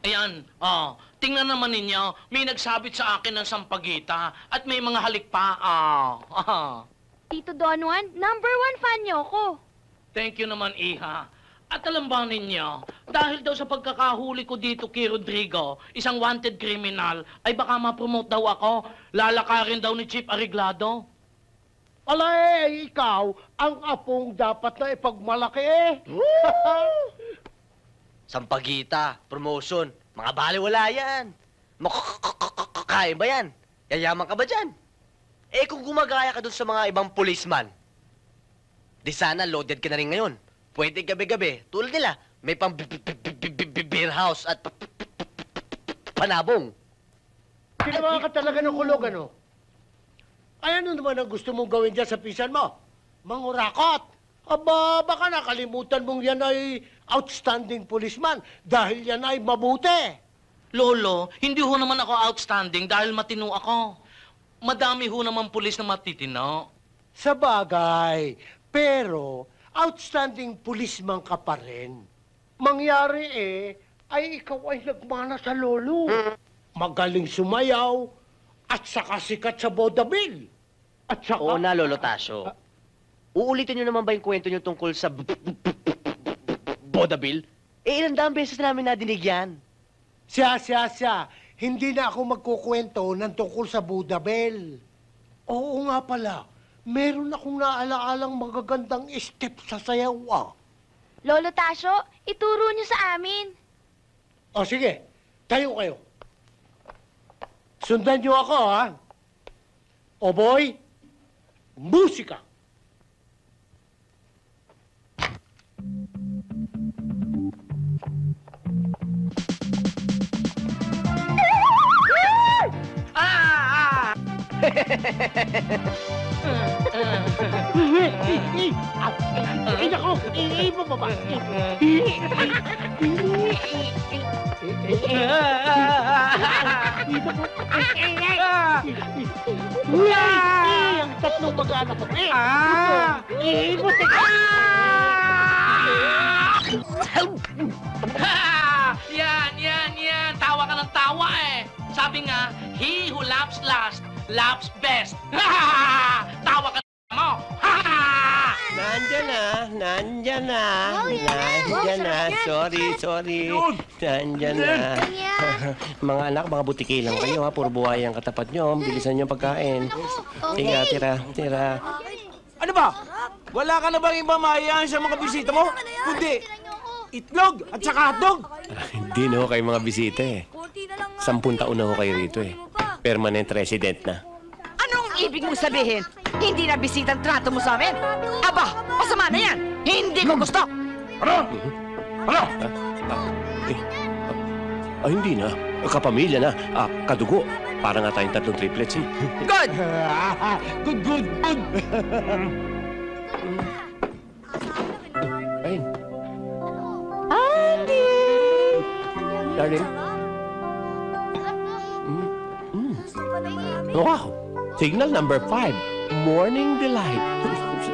Ayan, tingnan naman ninyo, may nagsabit sa akin ng sampagita at may mga halik pa, Tito Don Juan, #1 fan niyo ko. Thank you naman, Iha. At alam ba ninyo, dahil daw sa pagkakahuli ko dito kay Rodrigo, isang wanted criminal, ay baka ma-promote daw ako. Lalakarin daw ni Chief Ariglado. Alay, ikaw, ang apong dapat na ipagmalaki eh. Sampagita, promotion, mga baliwala yan. Makakaya ba yan? Yayaman ka ba dyan? Eh kung gumagaya ka dun sa mga ibang policeman, di sana loaded ka na rin ngayon. Pwede gabi-gabi, tulad nila, may pang beer house at panabong. Ginawa ka talaga ng kulog, ano? Ay, ano naman ang gusto mong gawin dyan sa pisan mo? Mangurakot! Aba, baka nakalimutan mong yan ay outstanding policeman dahil yan ay mabuti. Lolo, hindi ho naman ako outstanding dahil matino ako. Madami ho naman pulis na matitino. Sa bagay, pero outstanding policeman ka pa rin. Mangyari ay ikaw ay nagmana sa lolo. Magaling sumayaw at saka sikat sa vaudeville. At saka... Oo na, Lolo Tasyo. Uulitin nyo naman ba yung kwento nyo tungkol sa vaudeville? Eh, ilang daang beses namin nadinig yan. Siya. Hindi na ako magkukwento ng tungkol sa vaudeville. Oo nga pala. Meron akong naaalaalang magagandang step sa sayaw, Lolo Tasyo, ituro niyo sa amin. O sige, tayo kayo. Sundan niyo ako, ha? O boy, musika! Ay, naku! Ibababa! Ang tatlong mag-anak ko. Ibutik! Yan. Tawa ka ng tawa eh. Sabi nga, he who laughs last, laughs best. Tawa ka mo. Nandyan na. Sorry. Nandyan na. Mga anak, mga butiki lang kayo, ha? Puro buhay ang katapat nyo. Bilisan nyo pagkain. Tira. Ano ba? Wala ka na bang ibang maayaan sa mga bisita mo? Kundi, itlog at saka hotdog. Hindi na ho kayo mga bisita eh. 10 taon na ho kayo rito eh. Permanent resident na. Anong ibig mong sabihin? Hindi na bisitang trato mo sa amin? Aba, masama na yan! Hindi ko gusto! Hindi na. Kapamilya na. Kadugo. Para nga tayong 3 triplets eh. Good! Good. Ayun. Andy! Darling? Wow! Signal number 5. Morning delight.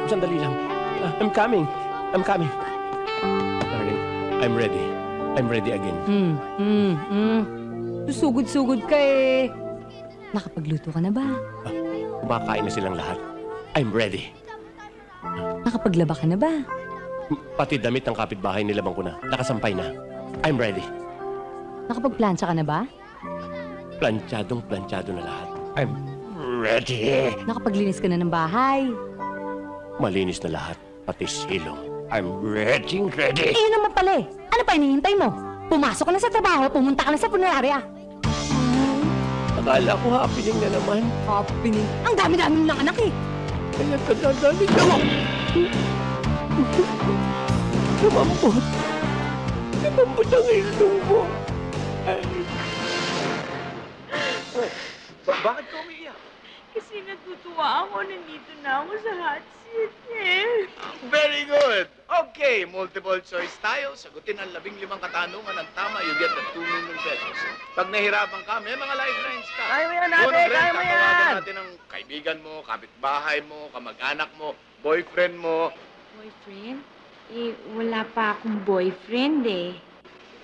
Sandali lang. I'm coming. Darling, I'm ready. I'm ready again. Susugod-sugod ka eh. Nakapagluto ka na ba? Kumakain na silang lahat. I'm ready. Nakapaglaba ka na ba? Pati damit ng kapitbahay nilabang ko na. Nakasampay na. I'm ready. Nakapagplansya ka na ba? Planchadong-planchado na lahat. I'm ready. Nakapaglinis ka na ng bahay? Malinis na lahat. Pati silong. I'm ready. Eh, yun naman pala eh. Ano pa hinihintay mo? Pumasok ka na sa trabaho, pumunta ka na sa punerarya. Akala ko happening na naman. Happening? Ang dami-dami ng anak eh. Kaya kadadali ka mo. Lumambot ang ilong mo. Bakit ka umiiyak? Kasi natutuwa ako. Nandito na ako sa hot seat eh. Very good. Okay, multiple choice tayo. Sagutin ang 15 katanungan ng tama, you get the 2 million pesos. Pag nahirapan ka, may mga lifelines ka. Kaya mo yan, ate! Kaya mo yan! Tatawagan natin ang kaibigan mo, kapitbahay mo, kamag-anak mo, boyfriend mo. Boyfriend? Eh, wala pa akong boyfriend eh.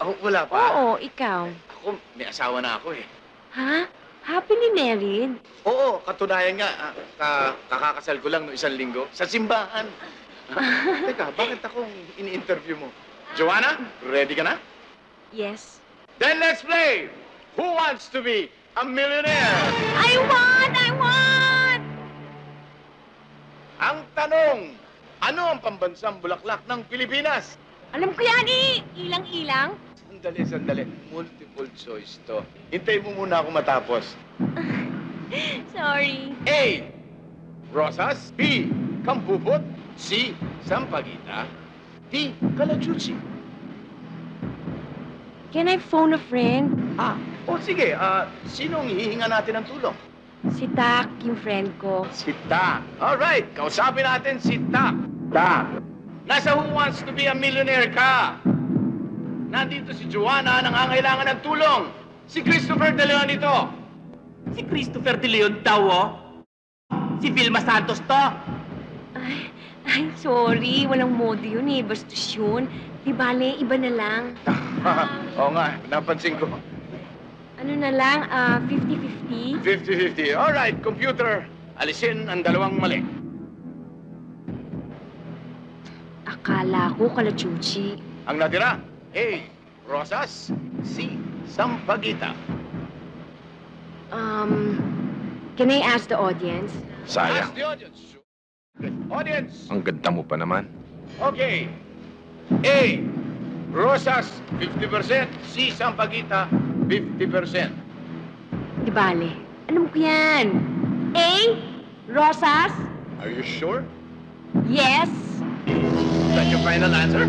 Ako, wala pa. Oo, ikaw. Ako, may asawa na ako eh. Ha? Happily married? Oo, katunayan nga. Kakakasal ko lang no 1 linggo sa simbahan. Teka, bakit akong ini-interview mo? Joanna, ready ka na? Yes. Then let's play! Who wants to be a millionaire? I want! I want! Ang tanong, ano ang pambansang bulaklak ng Pilipinas? Alam ko yan eh! Ilang-ilang? Sandali. Multiple choice to. Hintay mo muna ako matapos. Sorry. A. Rosas. B. Kampupot. C. Sampaguita. D. Kalachuchi. Can I phone a friend? Sige. Sinong hihinga natin ng tulong? Si Tak, yung friend ko. Si Tak. Alright, kausapin natin si Tak. Tak. Nasa Who Wants to be a Millionaire ka? Nandito si Joanna, nangangailangan ng tulong. Si Christopher De Leon ito. Si Christopher De Leon daw, oh. Si Vilma Santos to. Ay, sorry. Walang modo yun eh. Bastos yun. Di bale, iba na lang. Oo nga, napansin ko. Ano na lang, 50-50? 50-50. Alright, computer. Alisin ang dalawang mali. Akala ko kalachuchi. Ang natira, A. Rosas. C. Sampaguita. Can I ask the audience? Ask the audience. Audience. Ang ganda mo pa naman. Okay. A. Rosas, 50%. C. Sampaguita, 50%. Di bale. Alam ko yan. A. Rosas. Are you sure? Yes. Is that your final answer?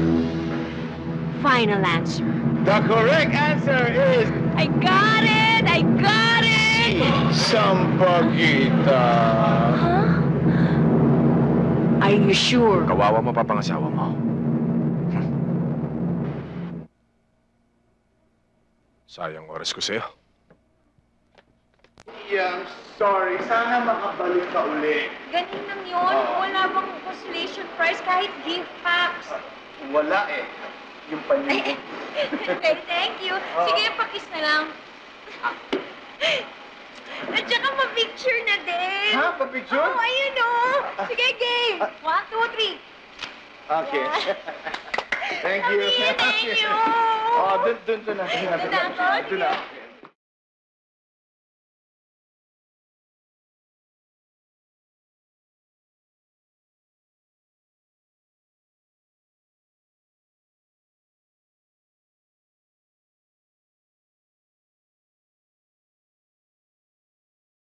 Final answer. The correct answer is I got it! I got it! Sampaguita. Huh? Are you sure? Kawawa mo pa pangasawa mo. Sayang oras ko sa'yo. Yeah, I'm sorry. Sana makabalik ka uli. Ganun lang yun. Wala bang consolation prize kahit gift packs? Wala eh. Yung panyo. Okay, thank you. Sige, pakis na lang. At saka ma-picture na din. Ha? Pa-picture? Oo, ayun o. Sige, game. 1, 2, 3. Okay. Thank you. Thank you. Oh, dun na. Dun na ako. Dun na.